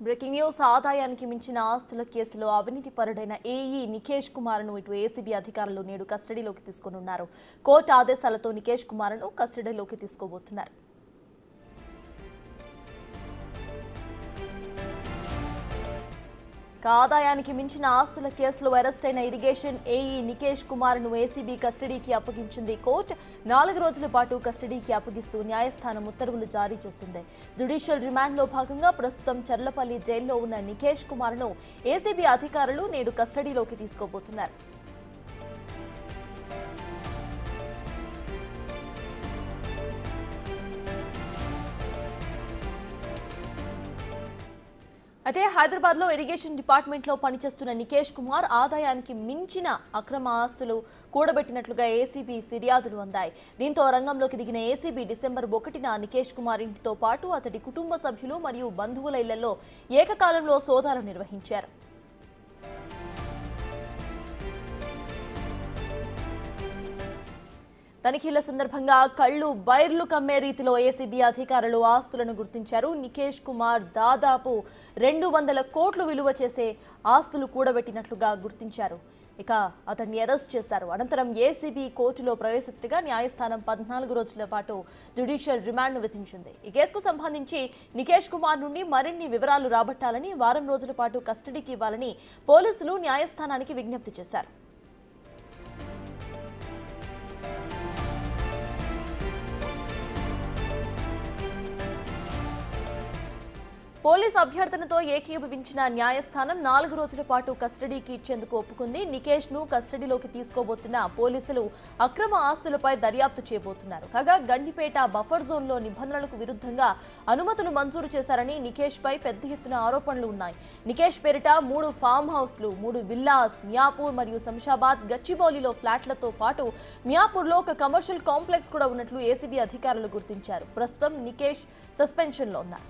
Breaking news ఆదాయానికి మించిన ఆస్తుల కేసులో అవినీతి పరుడైన ఏఈ నికేష్ కుమార్ను ఇటు ఏసీబీ అధికారులు నేడు కస్టడీలోకి తీసుకున్నారు. కోర్టు ఆదేశాలతో నికేష్ కుమార్ను కస్టడీలోకి తీసుకోబోతున్నారు. ఆదాయానికి మించిన ఆస్తుల కేసులో అరెస్ట్ అయిన ఇరిగేషన్ ఏఈ నికేష్ కుమార్ను ఏసీబీ కస్టడీకి అప్పగించింది. కోర్టు 4 రోజుల పాటు కస్టడీకి అప్పగిస్తూ న్యాయస్థానం ఉత్తర్వులు జారీ చేసింది. జ్యుడిషియల్ రిమాండ్లో భాగంగా ప్రస్తుతం చర్లపల్లి జైల్లో ఉన్న నికేష్ కుమార్ను ఏసీబీ అధికారులు నేడు కస్టడీలోకి తీసుకోబోతున్నారు. అయితే హైదరాబాద్ లో ఇరిగేషన్ డిపార్ట్మెంట్ లో పనిచేస్తున్న నికేష్ కుమార్ ఆదాయానికి మించిన అక్రమ ఆస్తులు కూడబెట్టినట్లుగా ఏసీబీ ఫిర్యాదులు అందాయి. దీంతో రంగంలోకి దిగిన ఏసీబీ డిసెంబర్ 1న నికేష్ కుమార్ ఇంటితో పాటు అతడి కుటుంబ సభ్యులు మరియు బంధువుల ఇళ్లలో ఏకకాలంలో సోదాలు నిర్వహించారు. తనిఖీల సందర్భంగా కళ్లు బైర్లు కమ్మే రీతిలో ఏసీబీ అధికారులు ఆస్తులను గుర్తించారు. నికేష్ కుమార్ దాదాపు 200 కోట్లు విలువ చేసే ఆస్తులు కూడబెట్టినట్లుగా గుర్తించారు. ఇక అతన్ని అరెస్ట్ చేశారు. అనంతరం ఏసీబీ కోర్టులో ప్రవేశపెట్టగా న్యాయస్థానం 14 రోజుల పాటు జ్యుడిషియల్ రిమాండ్ను విధించింది. ఈ కేసుకు సంబంధించి నికేష్ కుమార్ నుండి మరిన్ని వివరాలు రాబట్టాలని, వారం రోజుల పాటు కస్టడీకి ఇవ్వాలని పోలీసులు న్యాయస్థానానికి విజ్ఞప్తి చేశారు. పోలీస్ అభ్యర్థనతో ఏకీభవించిన న్యాయస్థానం 4 రోజుల పాటు కస్టడీకి ఇచ్చేందుకు ఒప్పుకుంది. నికేష్ ను కస్టడీలోకి తీసుకోబోతున్న పోలీసులు అక్రమ ఆస్తులపై దర్యాప్తు చేయబోతున్నారు. కాగా గండిపేట బఫర్ జోన్ లో నిబంధనలకు విరుద్ధంగా అనుమతులు మంజూరు చేశారని నికేష్ పై పెద్ద ఎత్తున ఆరోపణలు ఉన్నాయి. నికేష్ పేరిట 3 ఫామ్ హౌస్లు, 3 విల్లాస్, మియాపూర్ మరియు శంషాబాద్, గచ్చిబౌలిలో ఫ్లాట్లతో పాటు మియాపూర్లో ఒక కమర్షియల్ కాంప్లెక్స్ కూడా ఉన్నట్లు ఏసీబీ అధికారులు గుర్తించారు. ప్రస్తుతం నికేష్ సస్పెన్షన్ లో ఉన్నారు.